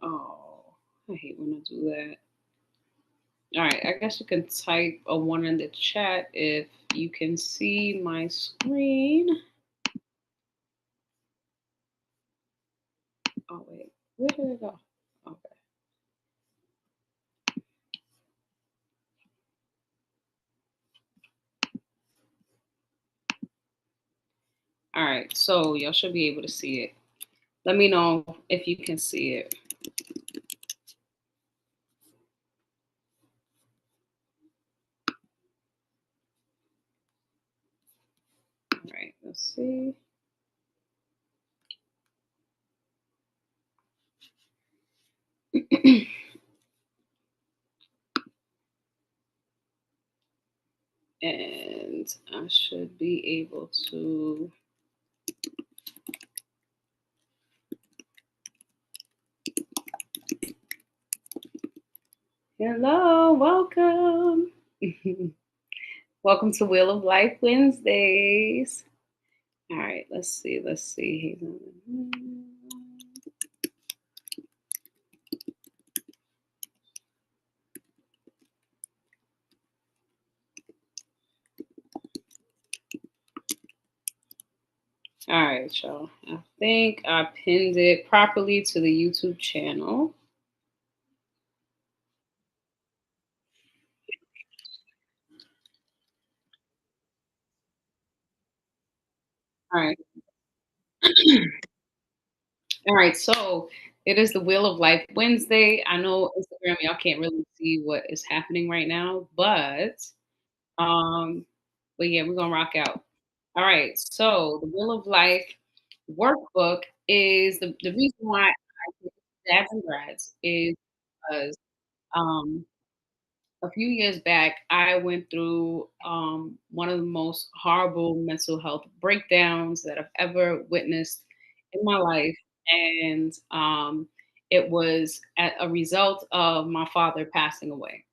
Oh, I hate when I do that. All right, I guess you can type a one in the chat if you can see my screen. Oh wait, where did it go? Okay. All right, so y'all should be able to see it. Let me know if you can see it. All right, let's see. And I should be able to. Hello, welcome. Welcome to Wheel of Life Wednesdays. All right, let's see. Let's see. All right, y'all. I think I pinned it properly to the YouTube channel. All right. All right. So it is the Wheel of Life Wednesday. I know Instagram, y'all can't really see what is happening right now, um, but yeah, we're gonna rock out. All right. So the Wheel of Life workbook is the reason why I do dabs and grads is because um a few years back, I went through one of the most horrible mental health breakdowns that I've ever witnessed in my life. And it was a result of my father passing away.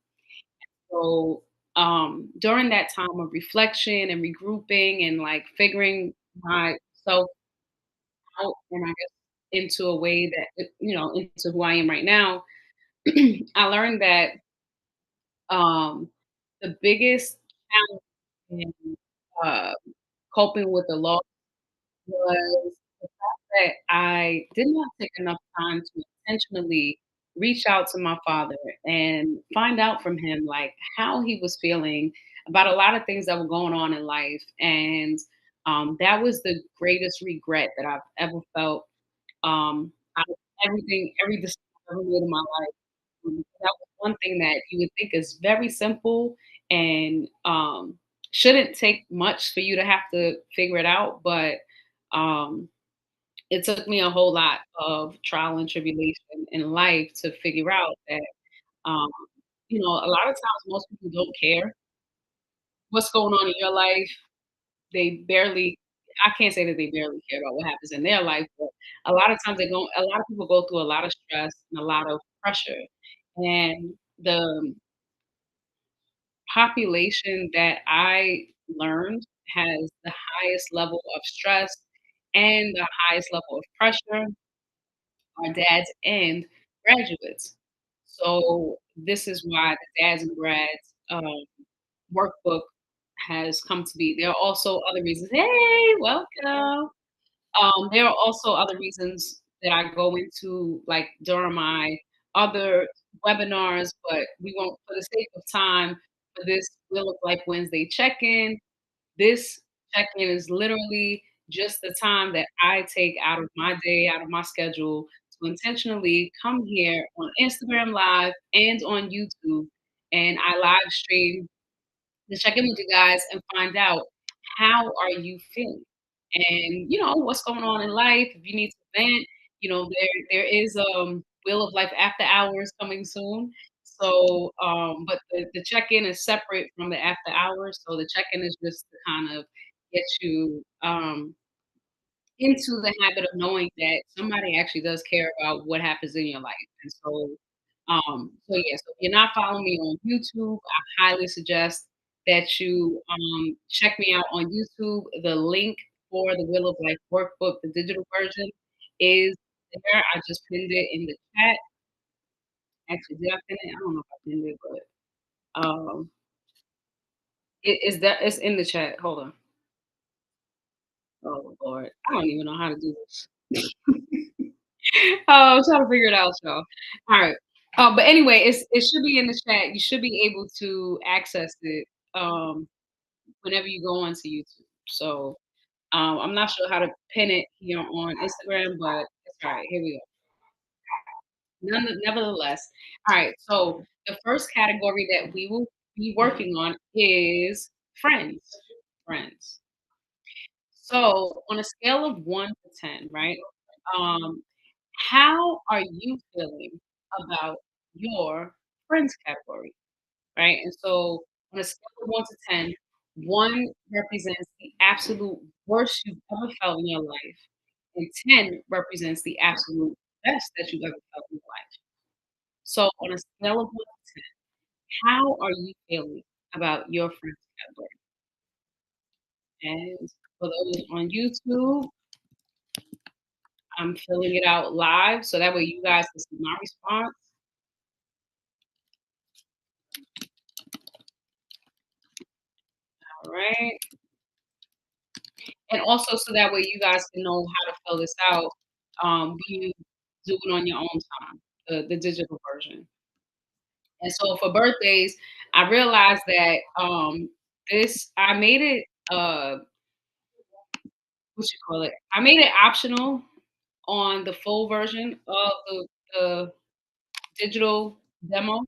So during that time of reflection and regrouping and like figuring myself out and I guess into a way that, into who I am right now, I learned that um, the biggest challenge in uh, coping with the loss was the fact that I did not take enough time to intentionally reach out to my father and find out from him like how he was feeling about a lot of things that were going on in life. And that was the greatest regret that I've ever felt out of every decision I've ever made in my life. That was one thing that you would think is very simple and shouldn't take much for you to have to figure it out, but um, it took me a whole lot of trial and tribulation in life to figure out that, um, a lot of times most people don't care what's going on in your life. They barely, I can't say that they barely care about what happens in their life, but a lot of times a lot of people go through a lot of stress and a lot of pressure. And the population that I learned has the highest level of stress and the highest level of pressure are dads and graduates. So this is why the dads and grads workbook has come to be. There are also other reasons. Hey, welcome. There are also other reasons that I go into like during my other webinars, but we won't, for the sake of time, for this Wheel of Life Wednesday check-in. This check-in is literally just the time that I take out of my day, out of my schedule to intentionally come here on Instagram Live and on YouTube, and I live stream to check in with you guys and find out how are you feeling and what's going on in life. If you need to vent, there is Wheel of Life after hours coming soon. So but the check-in is separate from the after hours, so the check-in is just to kind of get you into the habit of knowing that somebody actually does care about what happens in your life. And so yeah, so if you're not following me on YouTube, I highly suggest that you check me out on YouTube. The link for the Wheel of Life workbook, the digital version, is there. I just pinned it in the chat. Actually, did I pin it? I don't know if I pinned it, but it is that it's in the chat. Hold on. Oh Lord, I don't even know how to do this. Oh, I'm trying to figure it out, y'all. All right. But anyway, it should be in the chat. You should be able to access it whenever you go onto YouTube. So I'm not sure how to pin it here on Instagram, but it's all right. Here we go. Nevertheless, all right. So the first category that we will be working on is friends. Friends. So on a scale of 1 to 10, right? Um, how are you feeling about your friends category, right? And so on a scale of 1 to 10, 1 represents the absolute worst you've ever felt in your life, and 10 represents the absolute best that you've ever felt in your life. So on a scale of 1 to 10, how are you feeling about your friends category? And for those on YouTube, I'm filling it out live so that way you guys can see my response. All right. And also so that way you guys can know how to fill this out when you do it on your own time, the digital version. And so for birthdays, I realized that this I made it what you call it? I made it optional on the full version of the digital demo.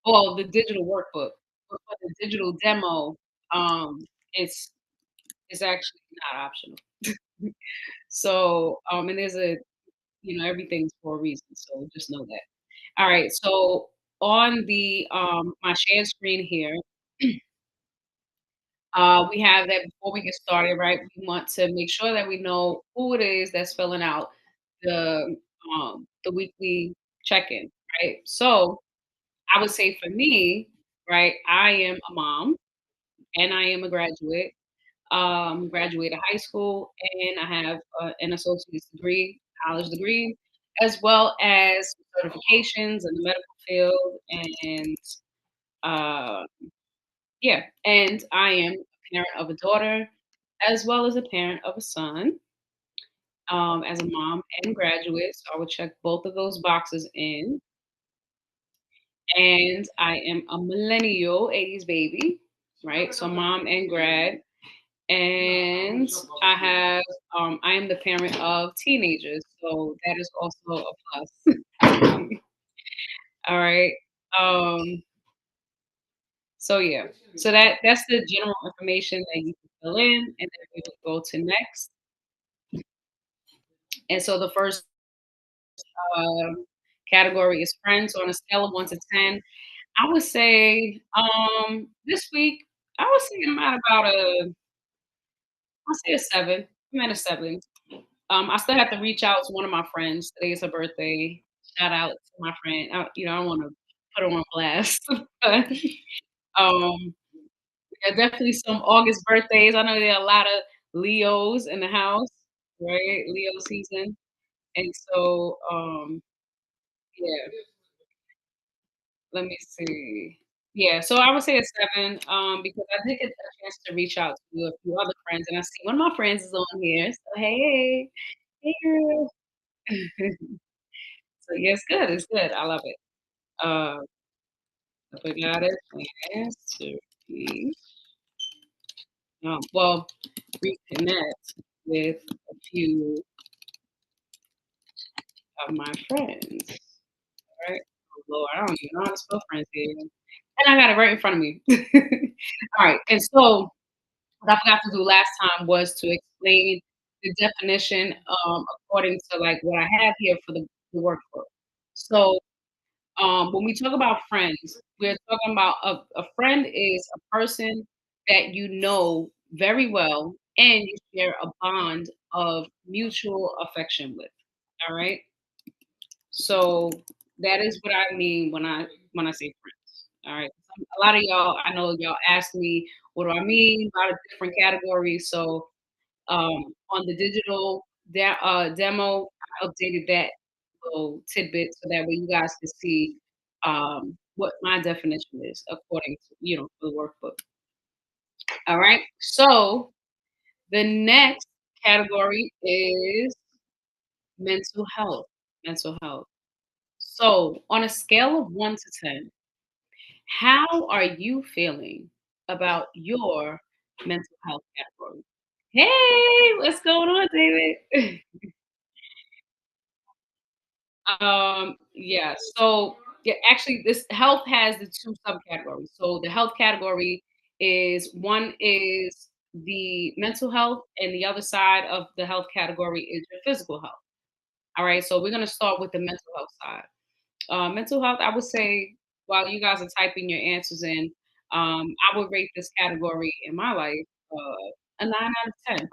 Well, the digital workbook. But for the digital demo, um, it's it's actually not optional. So, and there's a everything's for a reason, so just know that. All right, so on the my shared screen here, we have that before we get started, right? We want to make sure that we know who it is that's filling out the weekly check-in, right? So I would say for me, right, I am a mom and I am a graduate. Graduated high school, and I have an associate's degree, college degree, as well as certifications in the medical field. And uh, yeah, and I am a parent of a daughter, as well as a parent of a son. As a mom and graduate, so I would check both of those boxes in. And I am a millennial, 80s baby, right? So mom and grad. And I am the parent of teenagers, so that is also a plus. All right. Um, so yeah. So that's the general information that you can fill in, and then we will go to next. And so the first category is friends. So on a scale of 1 to 10, I would say this week I would say I'm at about I'll say a 7. I'm at a 7. I still have to reach out to one of my friends. Today is her birthday. Shout out to my friend. I don't want to put her on blast, but um, there are definitely some August birthdays. I know there are a lot of Leos in the house, right? Leo season, and so yeah. Let me see. Yeah, so I would say a 7, because I did get a chance to reach out to a few other friends, and I see one of my friends is on here. So hey, hey girl. So yeah, it's good. It's good. I love it. Uh, we got it. Masterpiece. Well, reconnect with a few of my friends. Right? Oh Lord, I don't even know how to spell friends here. And I got it right in front of me. All right. And so what I forgot to do last time was to explain the definition according to like what I have here for the workbook. So when we talk about friends, we're talking about a friend is a person that you know very well and you share a bond of mutual affection with. All right. So that is what I mean when I say friends. All right. A lot of y'all, I know y'all ask me, what do I mean by the different categories? So on the digital demo, I updated that little tidbit so that way you guys can see what my definition is according to, the workbook. All right. So the next category is mental health. Mental health. So on a scale of 1 to 10, how are you feeling about your mental health category? Hey, what's going on, David? Yeah, so yeah, actually this health has the two subcategories. So the health category is one is the mental health, and the other side of the health category is your physical health. All right, so we're gonna start with the mental health side. Mental health, I would say, while you guys are typing your answers in, I would rate this category in my life a 9 out of 10.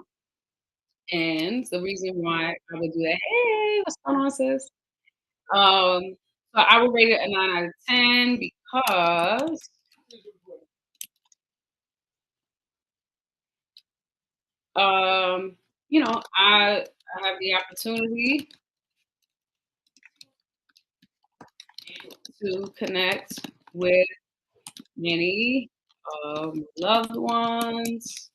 And the reason why I would do that, hey, what's going on, sis? Um, so I would rate it a 9 out of 10 because I have the opportunity to connect with many loved ones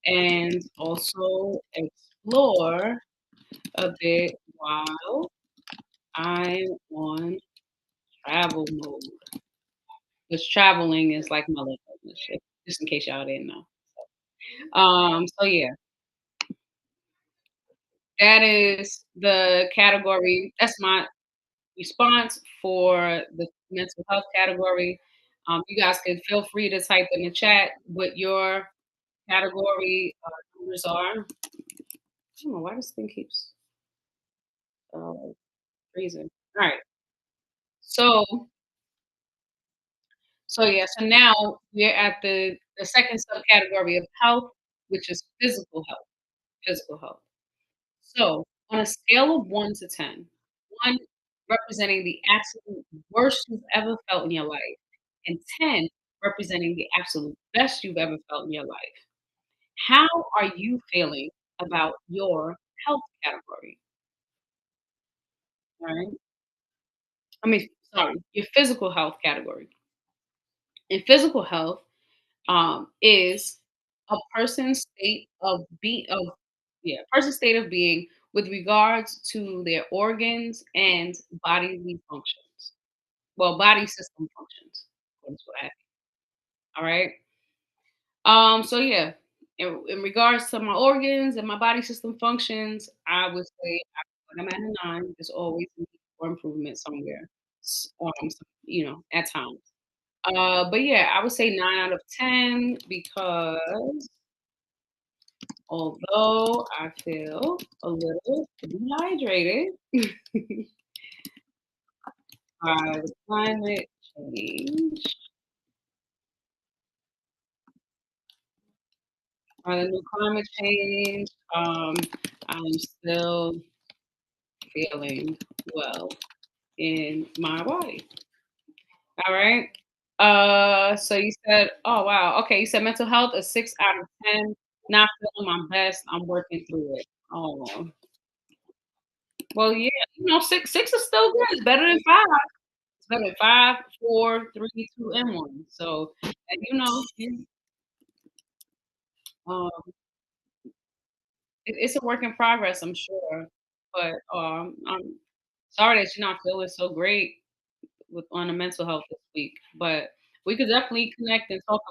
and also explore a bit while I'm on travel mode. Because traveling is like my love language, just in case y'all didn't know. So yeah, that is the category. That's my response for the mental health category. You guys can feel free to type in the chat what your category numbers are. I don't know why this thing keeps uh, freezing. All right, so yeah, so now we're at the second subcategory of health, which is physical health. Physical health. So on a scale of 1 to 10, 1 representing the absolute worst you've ever felt in your life, and 10 representing the absolute best you've ever felt in your life. How are you feeling about your health category? All right. I mean, sorry, your physical health category. In physical health, is a person's state of person's state of being with regards to their organs and bodily functions. Well, body system functions. That's what I all right. So yeah, in regards to my organs and my body system functions, I would say I'm at a 9. There's always need for improvement somewhere. At times. But yeah, I would say 9 out of 10 because although I feel a little dehydrated by the climate change, by the new climate change, I'm still feeling well in my body. All right. So you said, oh wow, okay. You said mental health a 6 out of 10. Not feeling my best. I'm working through it. Oh, well, yeah. Six is still good. It's better than 5. It's better than 5, 4, 3, 2, and 1. So, and um, it's a work in progress, I'm sure. But I'm sorry that you're not feeling so great with on the mental health this week. But we could definitely connect and talk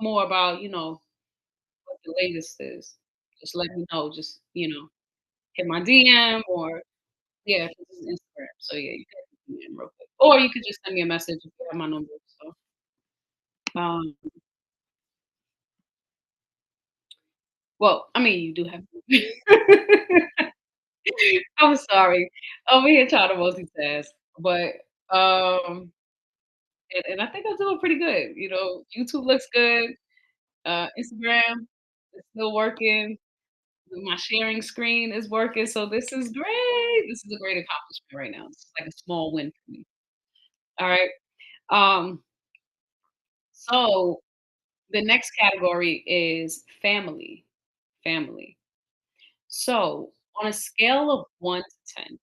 more about what the latest is. Just let me know. Just hit my DM or yeah, 'cause this is Instagram. So yeah, you can hit me DM real quick, or you could just send me a message if you have my number. So um, well, I mean, you do have. I'm sorry. Over here trying to multitask, but um, and I think I'm doing pretty good. YouTube looks good. Instagram is still working. My sharing screen is working, so this is great. This is a great accomplishment right now. It's like a small win for me. All right. Um, so the next category is family. Family. So On a scale of 1 to 10,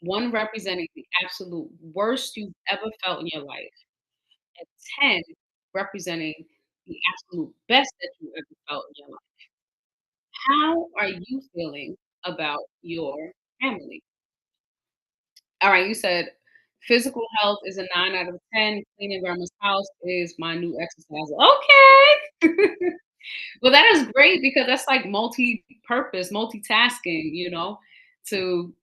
1 representing the absolute worst you've ever felt in your life, and 10 representing the absolute best that you ever felt in your life. How are you feeling about your family? All right, you said physical health is a 9 out of 10. Cleaning grandma's house is my new exercise. Okay. Well, that is great because that's like multi-purpose, multitasking, to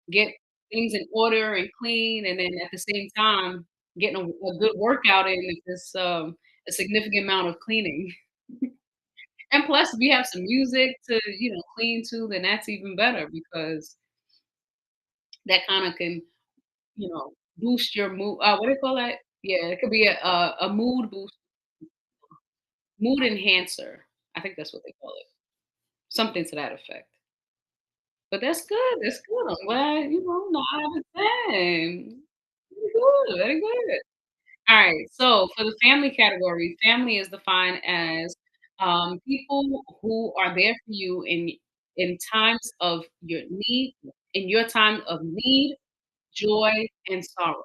get things in order and clean, and then at the same time getting a good workout in if it's a significant amount of cleaning. And plus, if you have some music to, clean to, then that's even better because that kind of can, boost your mood. What do you call that? Yeah, it could be a mood boost, mood enhancer. I think that's what they call it. Something to that effect. But that's good, that's good. I'm glad, 9 out of 10. Very good, very good. Alright, so for the family category, family is defined as, people who are there for you in times of your need, in your time of need, joy, and sorrow.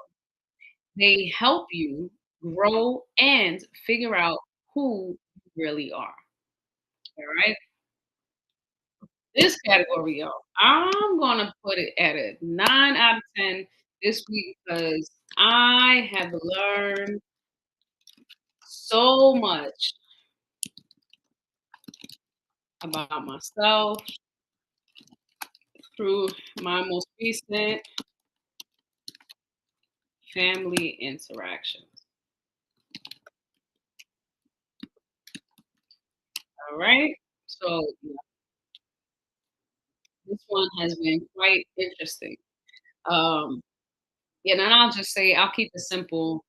They help you grow and figure out who you really are, alright? This category, y'all, I'm gonna put it at a 9 out of 10 this week because I have learned so much about myself through my most recent family interactions. All right. So yeah, this one has been quite interesting. Um, yeah, and I'll just say I'll keep it simple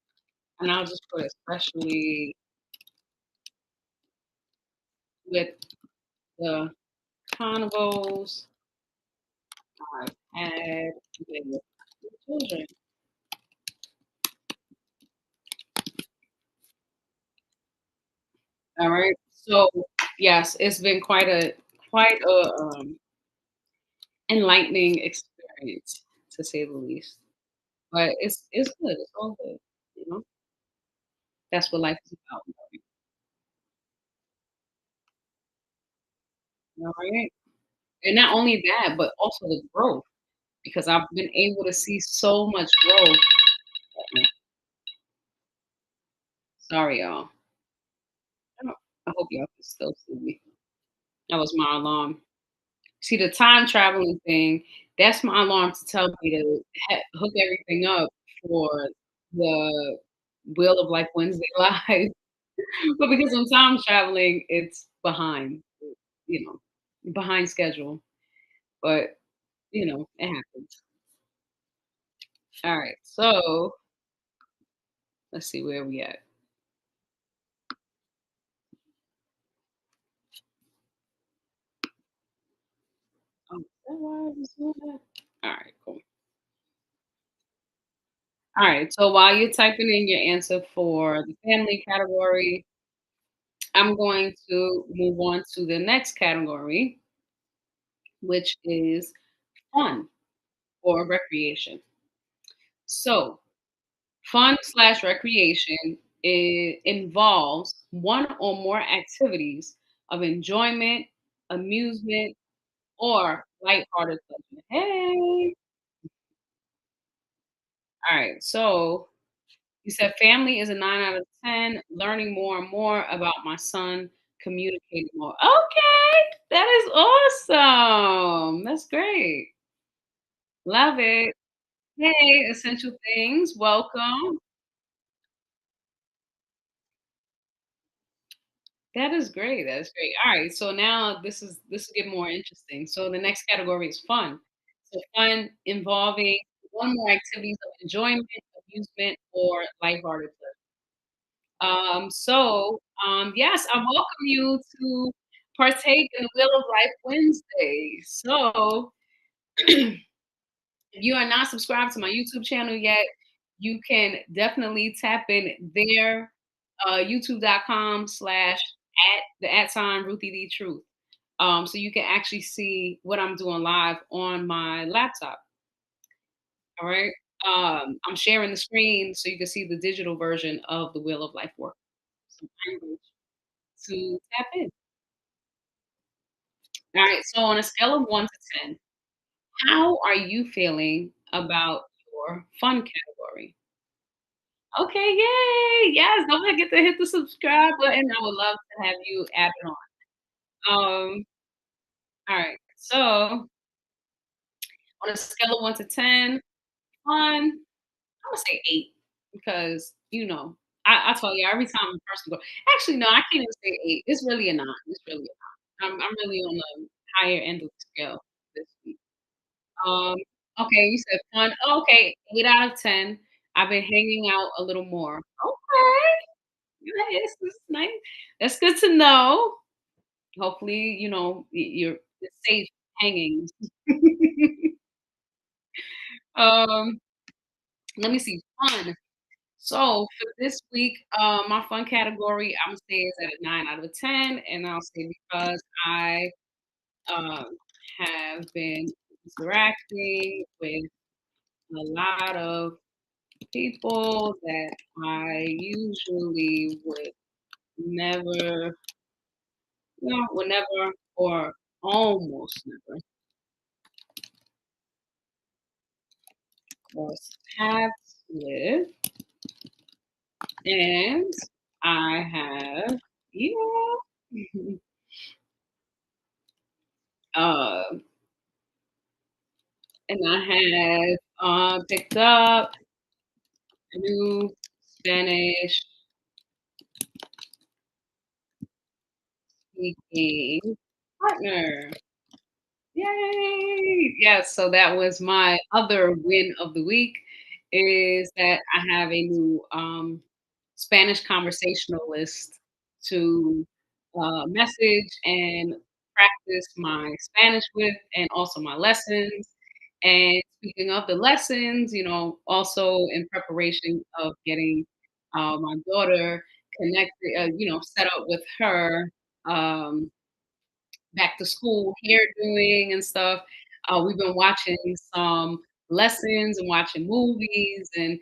and I'll just put especially with the convos I've had with children. All right. So yes, it's been quite a enlightening experience to say the least. But it's good. It's all good. You know, that's what life is about. All right. And not only that, but also the growth because I've been able to see so much growth. Sorry, y'all. I hope y'all can still see me. That was my alarm. See, the time traveling thing, that's my alarm to tell me to hook everything up for the Wheel of Life Wednesday Live. But because I'm time traveling, it's behind, you behind schedule. But, it happens. All right. So let's see where we at. Oh, is that why I was doing that? All right, cool. All right. So while you're typing in your answer for the family category, I'm going to move on to the next category, which is fun or recreation. So, fun/recreation involves one or more activities of enjoyment, amusement, or lighthearted pleasure. Hey, all right. So you said family is a 9 out of 10. Learning more and more about my son, communicating more. Okay, that is awesome. That's great. Love it. Hey, essential things. Welcome. That is great. That is great. All right. So now this is getting more interesting. So the next category is fun. So fun involving one or more activities of enjoyment, amusement, or lighthearted yes, I welcome you to partake in the Wheel of Life Wednesday. So, if you are not subscribed to my YouTube channel yet, you can definitely tap in there, youtube.com/@ the @ sign Ruthie the Truth. So you can actually see what I'm doing live on my laptop. All right. I'm sharing the screen so you can see the digital version of the Wheel of Life work. So I encourage you to tap in. All right. So on a scale of 1 to 10, how are you feeling about your fun category? Okay, yay! Yes, don't forget to hit the subscribe button. I would love to have you add it on. All right. So on a scale of 1 to 10, fun, I'm gonna say 8 because I tell you every time a person go. Actually, no, I can't even say 8. It's really a 9. It's really a 9. I'm really on the higher end of the scale this week. Um, okay, you said fun. Okay, 8 out of 10. I've been hanging out a little more. Okay. Nice, that's nice. That's good to know. Hopefully, you're safe hanging. Um, Let me see, fun. So for this week, my fun category, I'm gonna say is at a 9 out of 10, and I'll say because I um, have been interacting with a lot of people that I usually would never, would never or almost never cross paths with, and I have, yeah, uh, and I have picked up a new Spanish speaking partner. Yay! Yes, so that was my other win of the week is that I have a new Spanish conversationalist to message and practice my Spanish with and also my lessons. And speaking of the lessons, also in preparation of getting my daughter connected, set up with her. Um, Back to school hairdoing and stuff. We've been watching some lessons and watching movies and,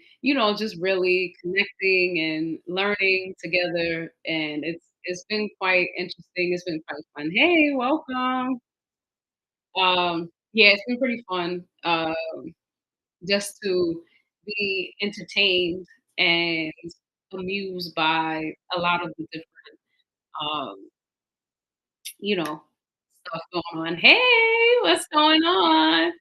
just really connecting and learning together. And it's been quite interesting. It's been quite fun. Hey, welcome. Yeah, it's been pretty fun. Just to be entertained and amused by a lot of the different um, you know, stuff going on. Hey, what's going on?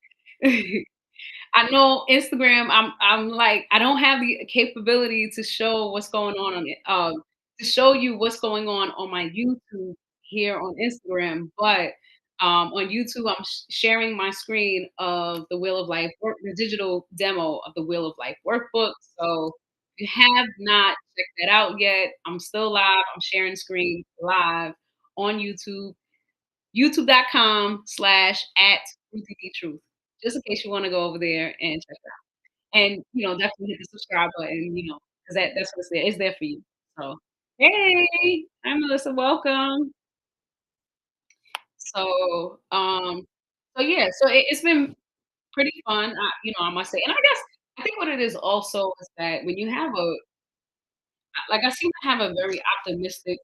I know Instagram, I'm like, I don't have the capability to show what's going on it, to show you what's going on my YouTube here on Instagram, but on YouTube, I'm sharing my screen of the Wheel of Life work, the digital demo of the Wheel of Life workbook. So if you have not checked that out yet, I'm still live. I'm sharing screen live on YouTube, youtube.com/at Ruthie, just in case you want to go over there and check it out. And, definitely hit the subscribe button, because that's what it's there. It's there for you. So, hey, I'm Melissa. Welcome. So, yeah, so it's been pretty fun, I must say. And I guess I think what it is also is that when you have I seem to have a very optimistic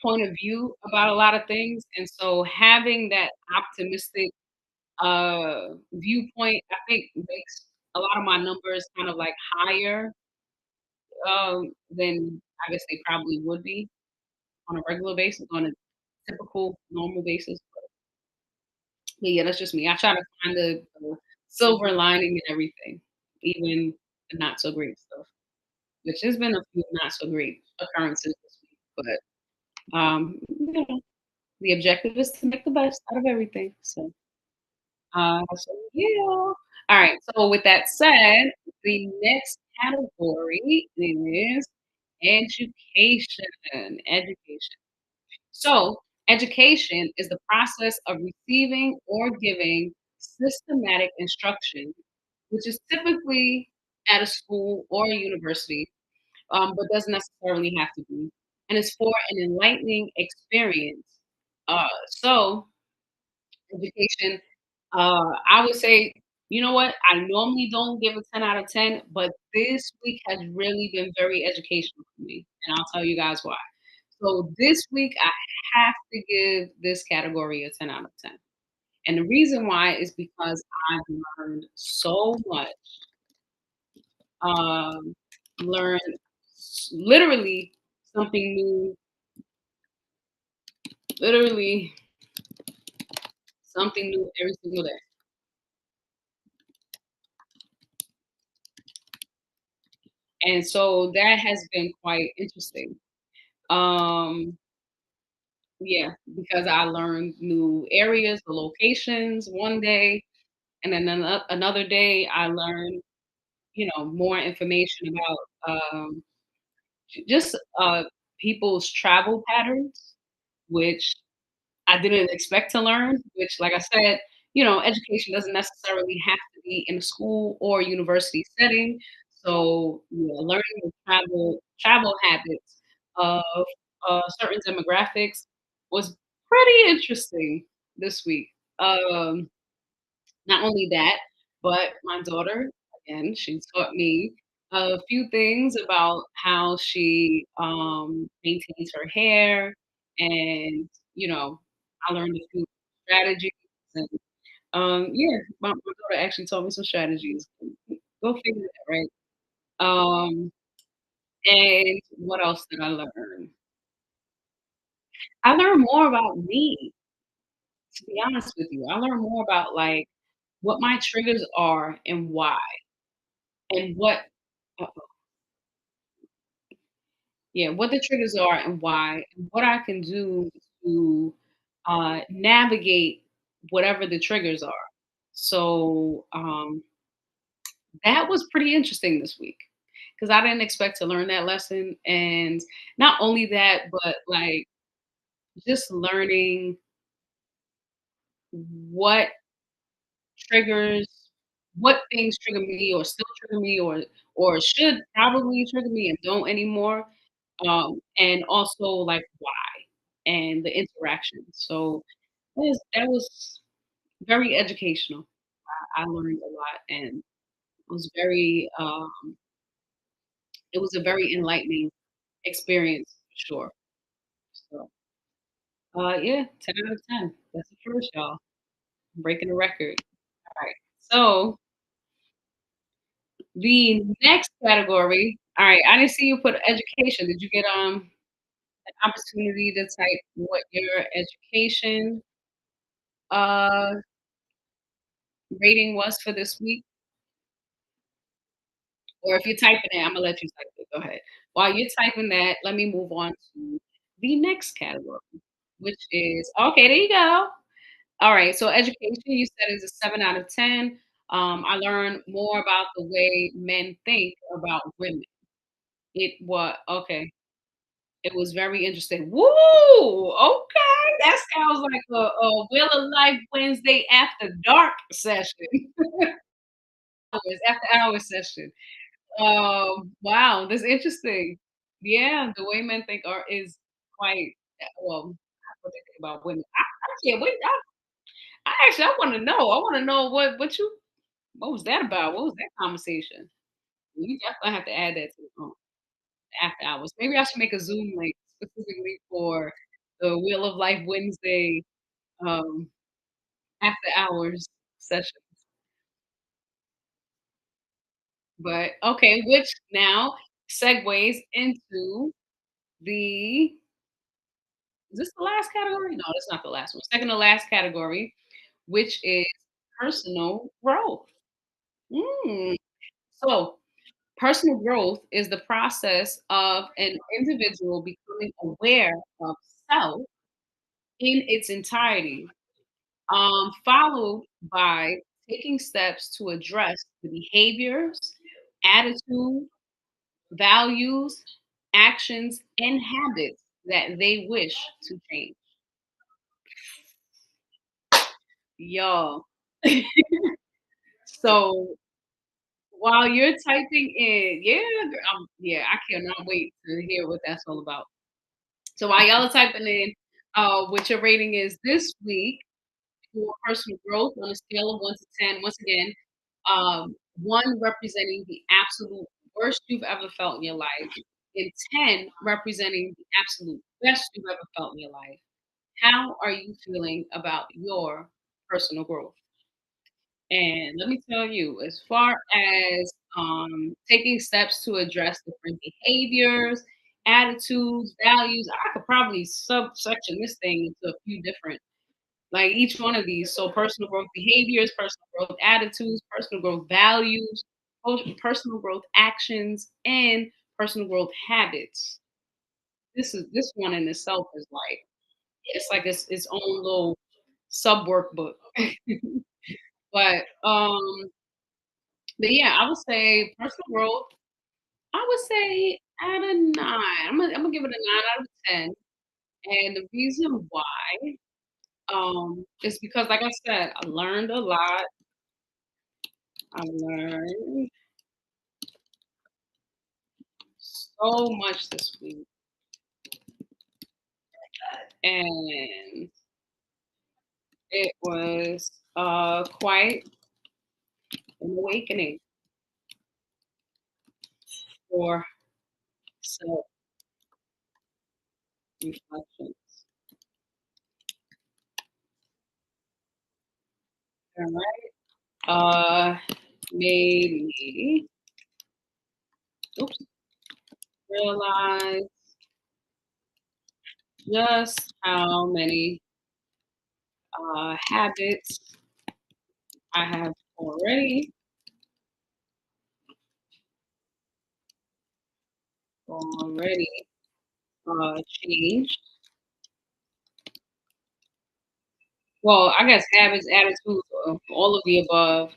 point of view about a lot of things. And so having that optimistic viewpoint, I think makes a lot of my numbers kind of like higher than I guess they probably would be on a regular basis, on a typical normal basis. But yeah, that's just me. I try to find the silver lining in everything, even the not so great stuff, which has been a few not so great occurrences this week. But the objective is to make the best out of everything. So yeah. All right. So with that said, the next category is education. Education. So education is the process of receiving or giving systematic instruction, which is typically at a school or a university, but doesn't necessarily have to be. and it's for an enlightening experience. So education, I would say, you know what? I normally don't give a 10 out of 10, but this week has really been very educational for me, and I'll tell you guys why. So this week, I have to give this category a 10 out of 10. And the reason why is because I've learned so much, um, learned literally something new, literally something new every single day. And so that has been quite interesting. Um, yeah, because I learned new areas, the locations one day, and then another day I learned, more information about just people's travel patterns, which I didn't expect to learn, which, like I said, education doesn't necessarily have to be in a school or university setting. So, yeah, learning the travel habits of certain demographics was pretty interesting this week. Um, Not only that, but my daughter, again, she taught me a few things about how she maintains her hair, and I learned a few strategies. And yeah, my daughter actually taught me some strategies. Go figure that, right? And what else did I learn? I learned more about me, to be honest with you. I learned more about like what my triggers are and why, and uh, yeah, what the triggers are and why, and what I can do to navigate whatever the triggers are. So that was pretty interesting this week because I didn't expect to learn that lesson. And not only that, but like just learning what triggers, what things trigger me or still trigger me or should probably trigger me and don't anymore. And also like why and the interaction. So that was very educational. I learned a lot, and it was it was a very enlightening experience for sure. So yeah, 10 out of 10. That's the first, y'all. I'm breaking a record. All right. So the next category. All right, I didn't see you put education. Did you get an opportunity to type what your education uh rating was for this week? Or if you're typing it, Imma let you type it. Go ahead. While you're typing that, let me move on to the next category, which is okay, there you go. Alright, so education, you said is a 7 out of 10. I learned more about the way men think about women. It was okay. It was very interesting. Woo! Okay, that sounds like a Wheel of Life Wednesday after dark session. After hours session. Wow, that's interesting. Yeah, the way men think are is quite well, what they think about women. I can't wait. I actually I wanna know. I wanna know what was that about? What was that conversation? You definitely have to add that to the after hours. Maybe I should make a Zoom link specifically for the Wheel of Life Wednesday um after hours session. But okay, which now segues into the is this the last category? No, that's not the last one. Second to last category, which is personal growth. Mm. So, personal growth is the process of an individual becoming aware of self in its entirety, followed by taking steps to address the behaviors, attitude, values, actions, and habits that they wish to change. Y'all. So while you're typing in, yeah, yeah, I cannot wait to hear what that's all about. So while y'all are typing in what your rating is this week for personal growth on a scale of 1 to 10, once again, 1 representing the absolute worst you've ever felt in your life, and 10 representing the absolute best you've ever felt in your life. How are you feeling about your personal growth? And let me tell you, as far as taking steps to address different behaviors, attitudes, values, I could probably subsection this thing into a few different, like each one of these. So, personal growth behaviors, personal growth attitudes, personal growth values, personal growth actions, and personal growth habits. This one in itself is like it's like its own little sub workbook. But but yeah, I would say personal growth, I would say at a 9. I'm gonna give it a 9 out of 10. And the reason why, is because like I said, I learned a lot. I learned so much this week. And it was quite an awakening for self reflection. All right. Made me oops, realize just how many habits I have already changed. Well, I guess habits, attitudes, all of the above.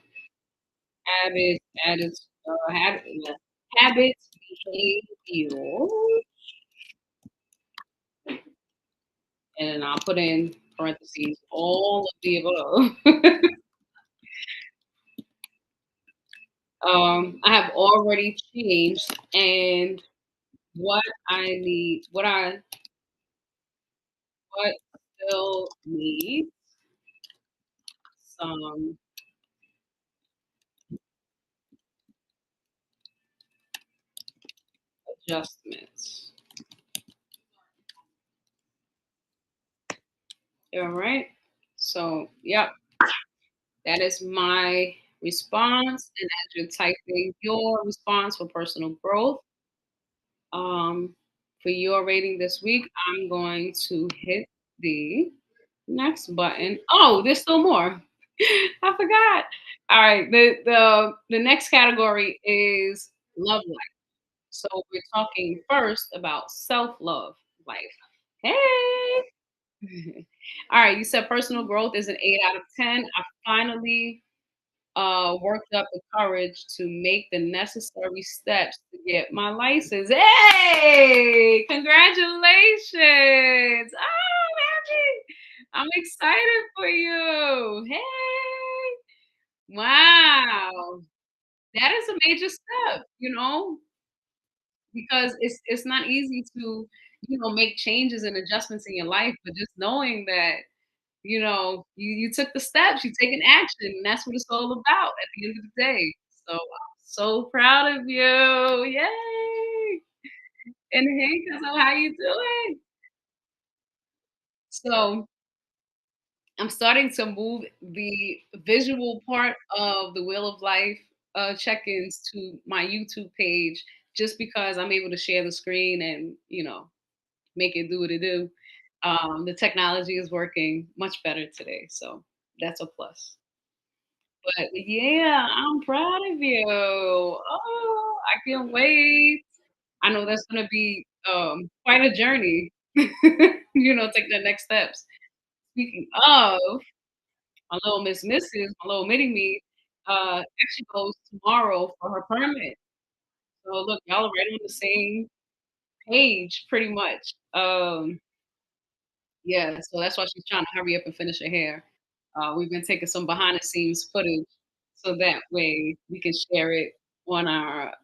Habits, habits, behavior, and then I'll put in parentheses all of the above. I have already changed, and what I need, what still needs some adjustments. All right. So, yep, that is my response. And as you're typing your response for personal growth, um, for your rating this week, I'm going to hit the next button. Oh, there's still more. I forgot. All right. The next category is love life. So we're talking first about self-love life. Hey. All right, you said personal growth is an 8 out of 10. I finally worked up the courage to make the necessary steps to get my license. Hey, congratulations. Oh, happy. I'm excited for you. Hey, wow. That is a major step, because it's not easy to, make changes and adjustments in your life, but just knowing that you took the steps, you taken action, and that's what it's all about at the end of the day. So I'm so proud of you. Yay! And hey, so how you doing? So I'm starting to move the visual part of the Wheel of Life check-ins to my YouTube page just because I'm able to share the screen and, make it do what it do. The technology is working much better today, so that's a plus. But yeah, I'm proud of you. Oh, I can't wait. I know that's gonna be quite a journey. Take the next steps. Speaking of my little my little mini me, actually goes tomorrow for her permit. So look, y'all are right on the same page pretty much. Yeah, so that's why she's trying to hurry up and finish her hair. We've been taking some behind the scenes footage so that way we can share it on our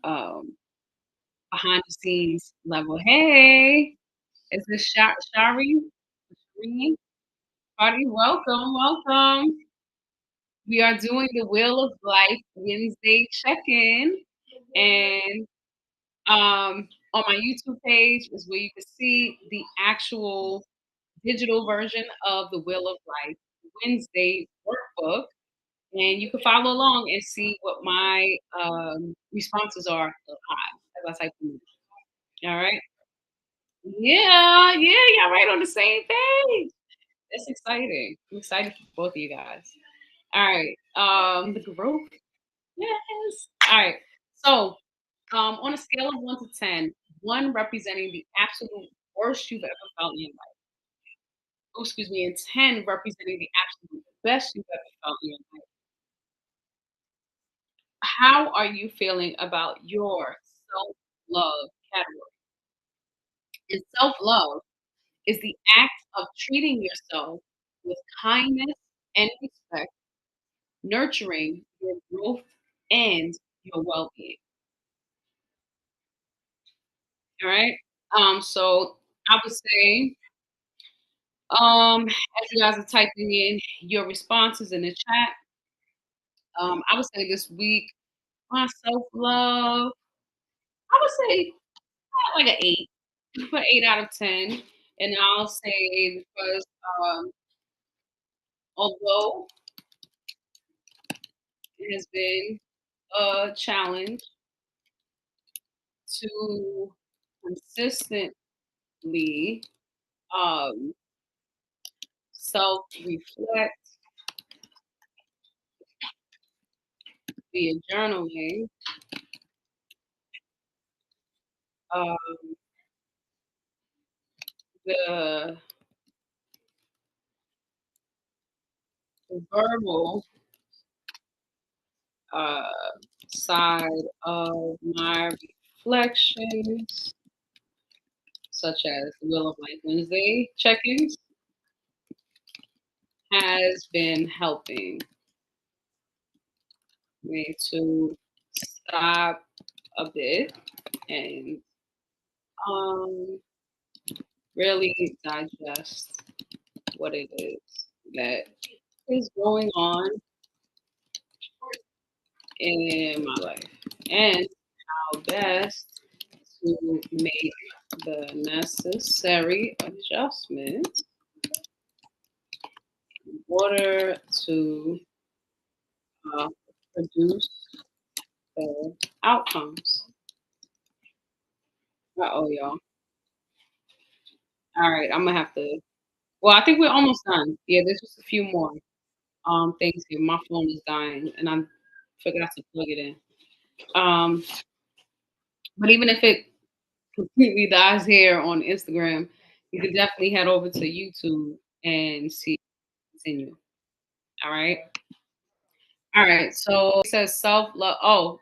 behind the scenes level. Hey, Is this Shari? Shireen? Party, welcome, welcome. We are doing the Wheel of Life Wednesday check-in, and on my YouTube page is where you can see the actual digital version of the Wheel of Life Wednesday workbook, and you can follow along and see what my responses are live as I type them in. All right. Yeah, yeah, y'all right on the same page. That's exciting. I'm excited for both of you guys. All right. The growth. Yes. All right. So, on a scale of 1 to 10, 1 representing the absolute worst you've ever felt in your life. Oh, excuse me, and 10 representing the absolute best you've ever felt in your life. How are you feeling about your self-love category? And self-love is the act of treating yourself with kindness and respect, nurturing your growth and your well-being. All right. So I would say, as you guys are typing in your responses in the chat, I would say this week, my self-love, I would say like an 8, put 8 out of 10. And I'll say because although it has been a challenge to consistently um, self-reflect via journaling, uh, the verbal uh, side of my reflections, such as the Will of Life Wednesday check-ins, has been helping me to stop a bit and um, really digest what it is that is going on in my life and how best to make the necessary adjustments in order to uh, produce the outcomes. Uh-oh, y'all. All right, I'm gonna have to. Well, I think we're almost done. Yeah, there's just a few more things here. My phone is dying, and I forgot to plug it in. Um, but even if it completely dies here on Instagram, you can definitely head over to YouTube and see continue. All right. All right. So it says self love. Oh,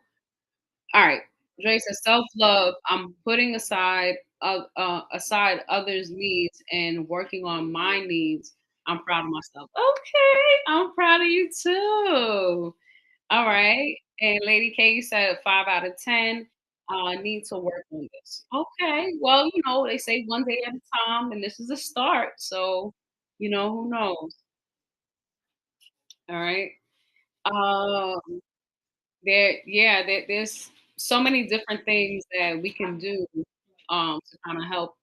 all right. Dre says self love. I'm putting aside others' needs and working on my needs. I'm proud of myself. Okay, I'm proud of you too. All right. And Lady K, you said 5 out of 10. Need to work on this. Okay. Well, they say one day at a time, and this is a start. So, who knows? All right. Um, there's so many different things that we can do to kind of help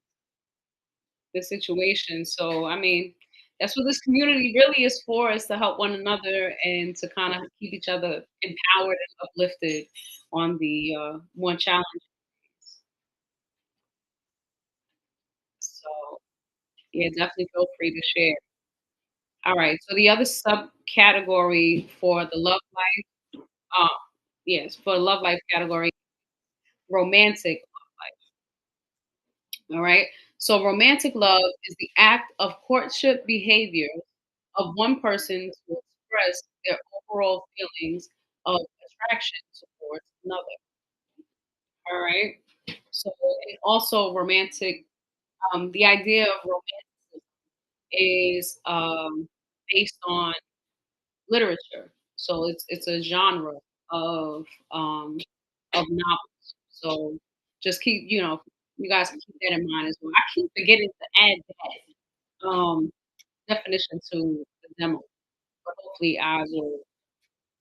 the situation. So, I mean, that's what this community really is for, is to help one another and to kind of keep each other empowered and uplifted on the more challenging days. So, yeah, definitely feel free to share. All right. So the other subcategory for the love life, um, yes, for love life category, romantic love life. All right. So romantic love is the act of courtship behavior of one person to express their overall feelings of attraction towards another. All right. So, and also romantic, the idea of romanticism is based on literature. So it's a genre of um, of novels. So just keep You guys can keep that in mind as well. I keep forgetting to add that definition to the demo, but hopefully I will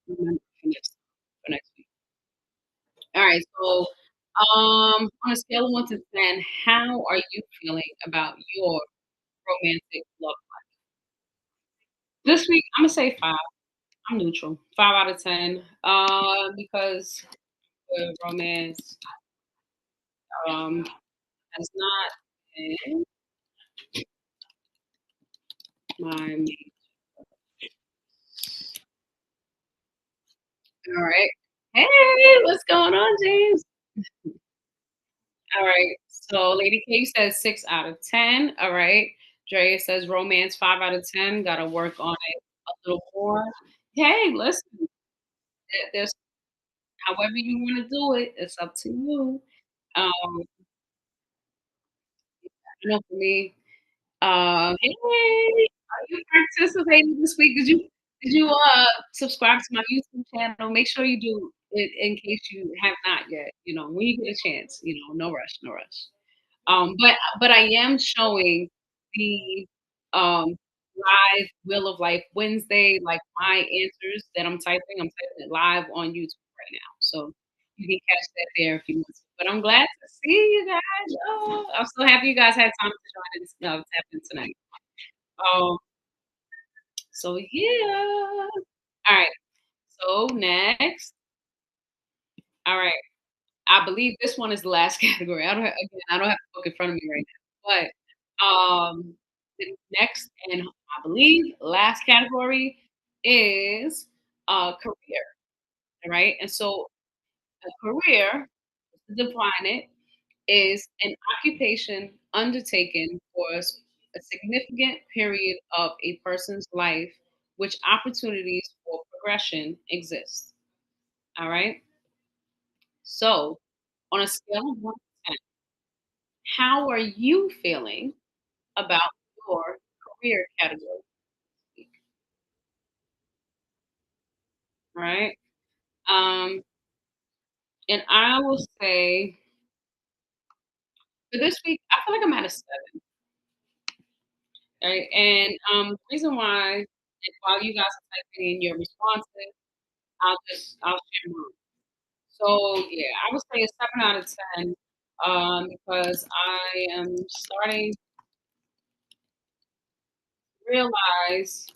remember for next week. All right, so on a scale of 1 to 10, how are you feeling about your romantic love? This week, I'm gonna say 5. I'm neutral. 5 out of 10. Because the romance um has not been my. All right. Hey, what's going on, James? All right. So Lady K says 6 out of 10. All right. Drea says romance 5 out of 10. Gotta work on it a little more. Hey, listen, there's however you want to do it, it's up to you. Um, I know for me, hey, are you participating this week? Did you subscribe to my YouTube channel? Make sure you do it in case you have not yet. When you get a chance, no rush, no rush. But I am showing the live Wheel of Life Wednesday, like my answers that I'm typing it live on YouTube right now. So you can catch that there if you want to. But I'm glad to see you guys. Oh, I'm so happy you guys had time to join and tap in tonight. Um, so yeah. All right. So next. All right. I believe this one is the last category. I don't have the book in front of me right now. But the next and I believe last category is career. All right. And so a career, to define it, is an occupation undertaken for a significant period of a person's life which opportunities for progression exist. All right. So on a scale of 1 to 10, how are you feeling about your career category? Right? Um, and I will say for this week, I feel like I'm at a 7. Right? And the reason why, and while you guys are typing in your responses, I'll share mine. So yeah, I would say a 7 out of 10, because I am starting to realize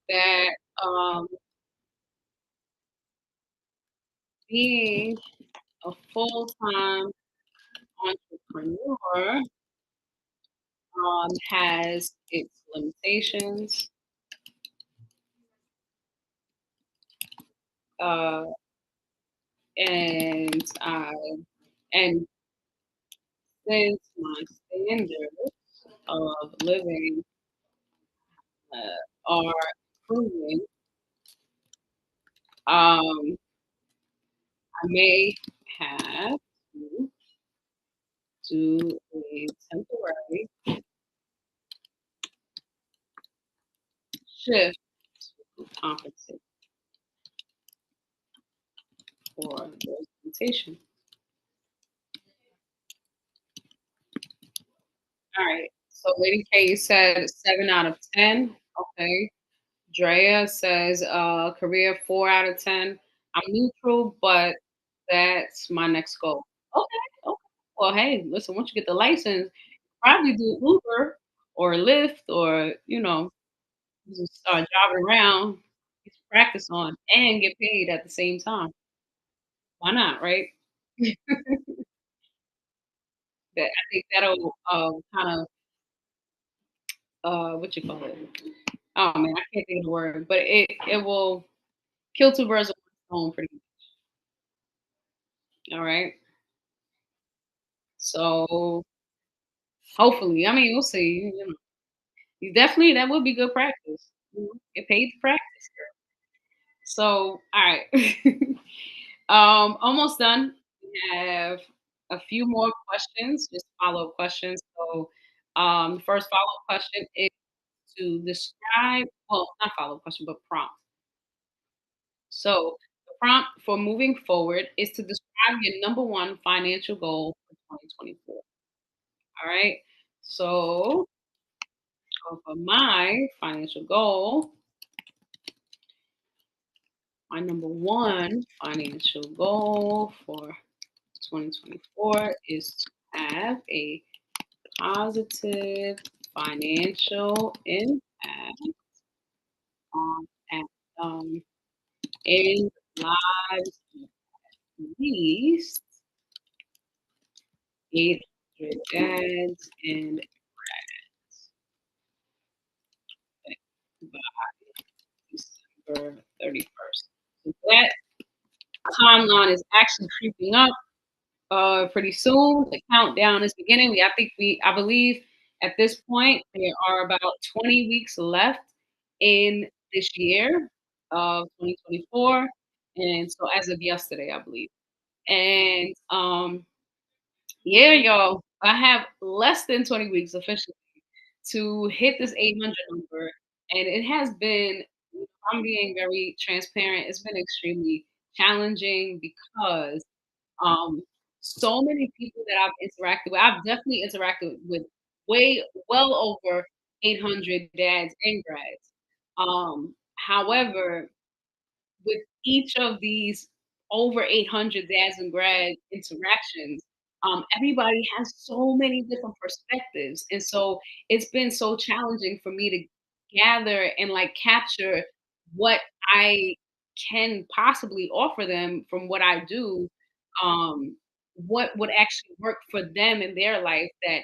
that being a full-time entrepreneur has its limitations. Uh, and I and since my standards of living are improving, I may have to do a temporary shift to compensate for those limitations. All right. So Lady K said 7 out of 10. Okay. Drea says career 4 out of 10. I'm neutral, but that's my next goal. Okay. Okay. Well, hey, listen, once you get the license, probably do Uber or Lyft or, just start driving around, get some practice on, and get paid at the same time. Why not, right? That I think that'll kind of what you call it? Oh man, I can't think of the word, but it will kill two birds with one stone, pretty much. All right. So hopefully, I mean, we'll see. You definitely that would be good practice. Get paid to practice. So, all right. Almost done. We have a few more questions, just follow-up questions. So, the first follow-up question is to describe, well, not follow-up question, but prompt. So, the prompt for moving forward is to describe have your number one financial goal for 2024. All right. So for my financial goal, my number one financial goal for 2024 is to have a positive financial impact on at in lives of at least 800 dads and by December 31st. So that timeline is actually creeping up pretty soon. The countdown is beginning. I believe at this point there are about 20 weeks left in this year of 2024, and so as of yesterday, I believe. And yeah, y'all, I have less than 20 weeks officially to hit this 800 number, and it has been. I'm being very transparent. It's been extremely challenging because um, so many people that I've interacted with. I've definitely interacted with way well over 800 dads and grads. However, with each of these over 800 dads and grad interactions, everybody has so many different perspectives. And so it's been so challenging for me to gather and like capture what I can possibly offer them from what I do. What would actually work for them in their life that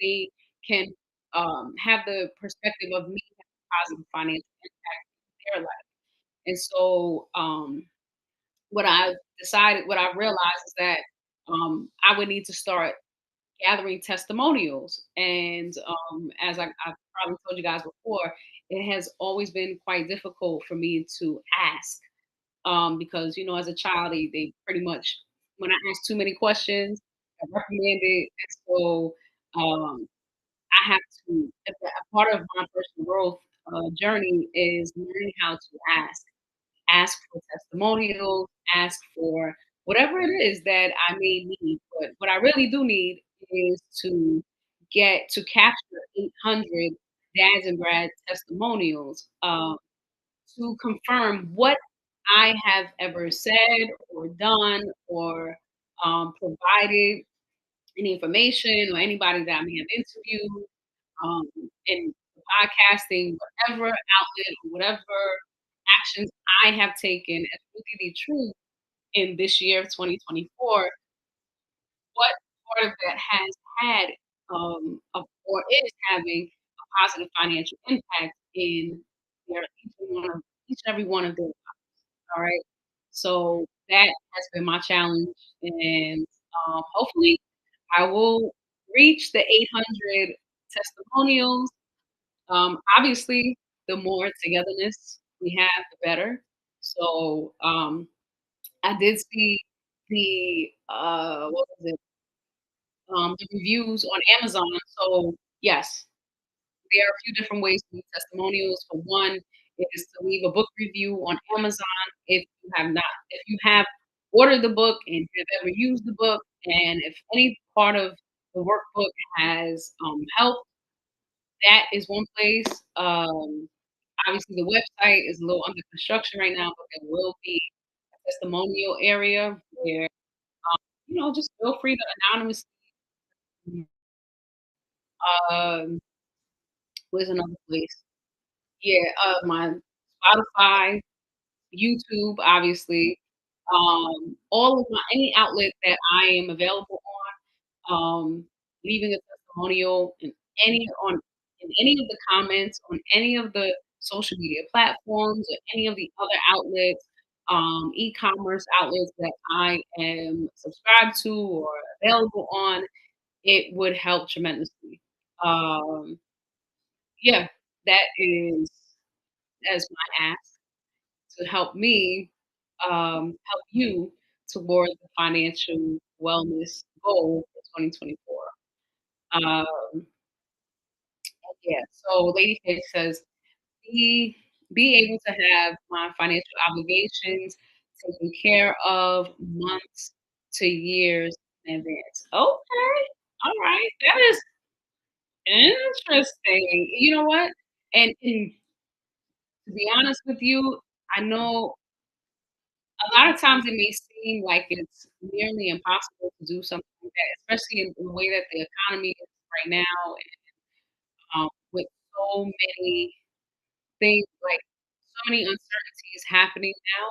they can have the perspective of me having a positive financial impact in their life. And so, what I've realized is that I would need to start gathering testimonials. And I've probably told you guys before, it has always been quite difficult for me to ask because, you know, as a child, they pretty much, when I ask too many questions, I reprimand it. And so um, I have to, a part of my personal growth journey is learning how to ask for testimonials, ask for whatever it is that I may need. But what I really do need is to get to capture 800 dads and grad testimonials to confirm what I have ever said or done or provided any information or anybody that I may have interviewed um, in podcasting, whatever outlet, whatever actions I have taken as really the truth in this year of 2024, what part of that has had or is having a positive financial impact in each and every one of them. All right. So that has been my challenge, and hopefully I will reach the 800 testimonials. Obviously, the more togetherness we have, the better. So I did see what was it? The reviews on Amazon. So yes, there are a few different ways to leave testimonials. For one, it is to leave a book review on Amazon if you have ordered the book and have ever used the book, and if any part of the workbook has helped, that is one place. Obviously, the website is a little under construction right now, but there will be a testimonial area where just feel free to anonymously. Um, where's another place? Yeah, my Spotify, YouTube, obviously, all of my any outlet that I am available on, leaving a testimonial in any of the comments on any of the social media platforms or any of the other outlets, e-commerce outlets that I am subscribed to or available on, it would help tremendously. Um, yeah, that is as my ask to help me, help you toward the financial wellness goal for 2024. Um, yeah, so Lady K says, be able to have my financial obligations taken care of months to years in advance. Okay. All right. That is interesting. You know what? And to be honest with you, I know a lot of times it may seem like it's nearly impossible to do something like that, especially in the way that the economy is right now, with so many things, like so many uncertainties happening now.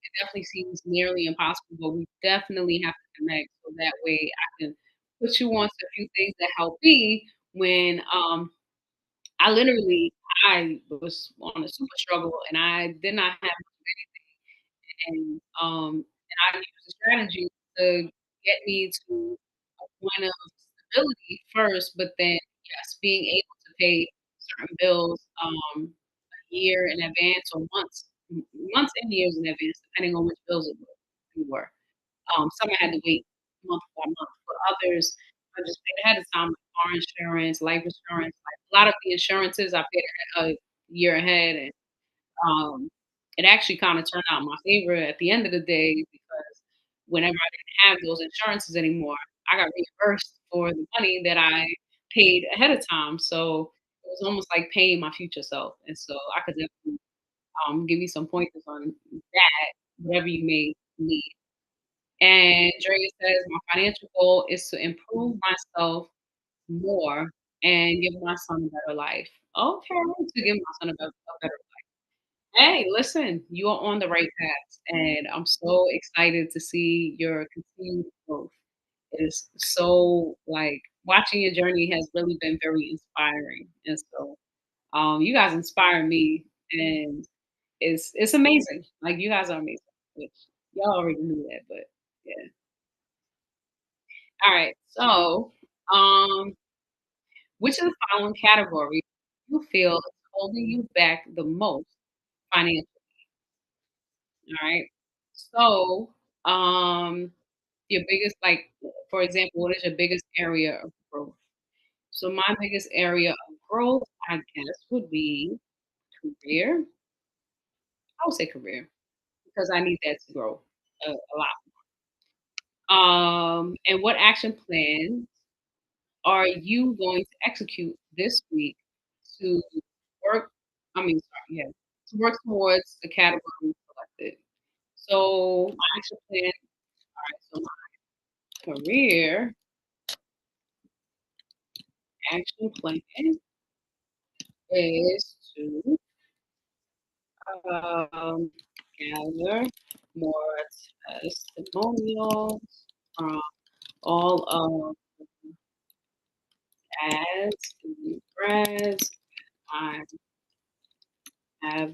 It definitely seems nearly impossible, but we definitely have to connect so that way I can put you on to a few things that help me when I literally I was on a super struggle and I did not have and I used a strategy to get me to a point of stability first, but then yes, being able to pay certain bills a year in advance or months and years in advance, depending on which bills were. Some I had to wait month by month. For others, I just paid ahead of time, like car insurance, life insurance. Like a lot of the insurances, I paid a year ahead, and um, it actually kind of turned out in my favor at the end of the day because whenever I didn't have those insurances anymore, I got reimbursed for the money that I paid ahead of time. So it was almost like paying my future self. And so I could definitely give you some pointers on that, whatever you may need. And Drea says, my financial goal is to improve myself more and give my son a better life. Okay, to give my son a better Hey, listen, you are on the right path, and I'm so excited to see your continued growth. It is so like watching your journey has really been very inspiring, and so you guys inspire me, and it's amazing. Like you guys are amazing, which y'all already knew that, but yeah. All right, so which of the following categories you feel is holding you back the most financially? All right. So, your biggest, like, for example, what is your biggest area of growth? So, my biggest area of growth, I guess, would be career. I would say career because I need that to grow a lot. And what action plan are you going to execute this week to work? I mean, sorry, yeah, to work towards the category you selected. So, my action plan. All right. So career action plan is to um, gather more testimonials from all of ads and grads I have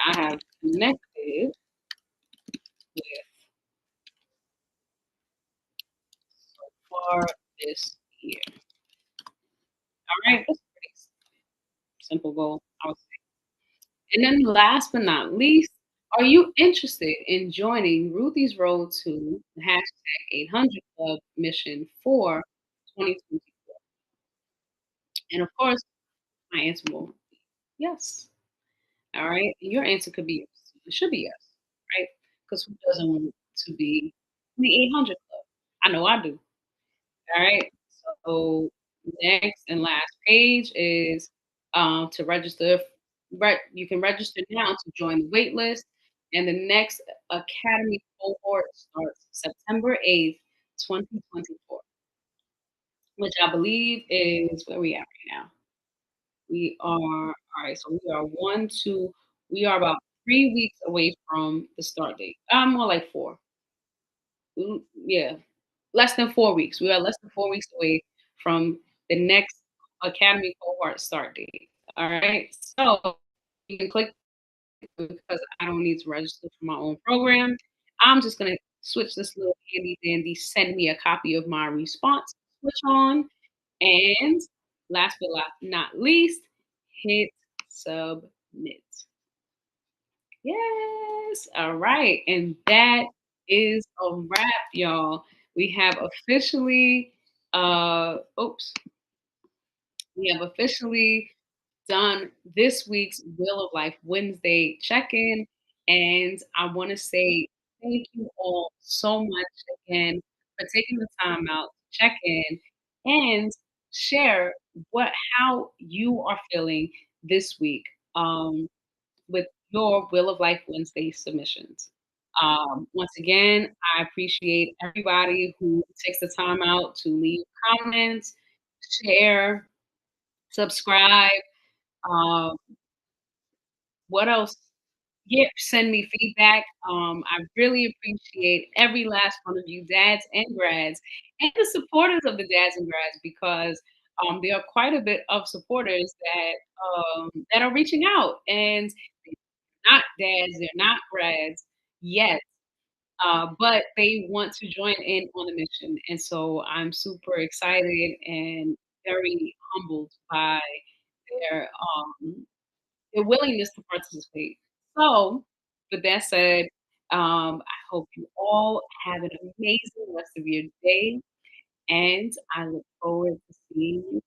I have connected with so far this year. All right, that's a pretty simple goal. I would say. And then last but not least, are you interested in joining Ruthie's Road to the hashtag 800 Club mission for 2024? And of course, my answer will be yes. All right. And your answer could be yes. It should be yes, right? Because who doesn't want to be in the 800 Club? I know I do. All right. So next and last page is to register. You can register now to join the wait list. And the next Academy cohort starts September 8th, 2024, which I believe is where we at right now. We are, all right, so we are we are about 3 weeks away from the start date. More like four. Yeah, less than 4 weeks. We are less than 4 weeks away from the next academy cohort start date. All right. So you can click because I don't need to register for my own program. I'm just gonna switch this little handy dandy, send me a copy of my response, switch on, and last but not least, hit submit. Yes. All right. And that is a wrap, y'all. We have officially, oops, we have officially done this week's Wheel of Life Wednesday check-in, and I wanna say thank you all so much again for taking the time out to check in and share what how you are feeling this week, with your Wheel of Life Wednesday submissions. Once again, I appreciate everybody who takes the time out to leave comments, share, subscribe. Um, what else? Yeah, send me feedback. I really appreciate every last one of you dads and grads and the supporters of the dads and grads because there are quite a bit of supporters that are reaching out and they're not dads, they're not grads yet, but they want to join in on the mission. And so I'm super excited and very humbled by their um, their willingness to participate. So, with that said, I hope you all have an amazing rest of your day, and I look forward to seeing you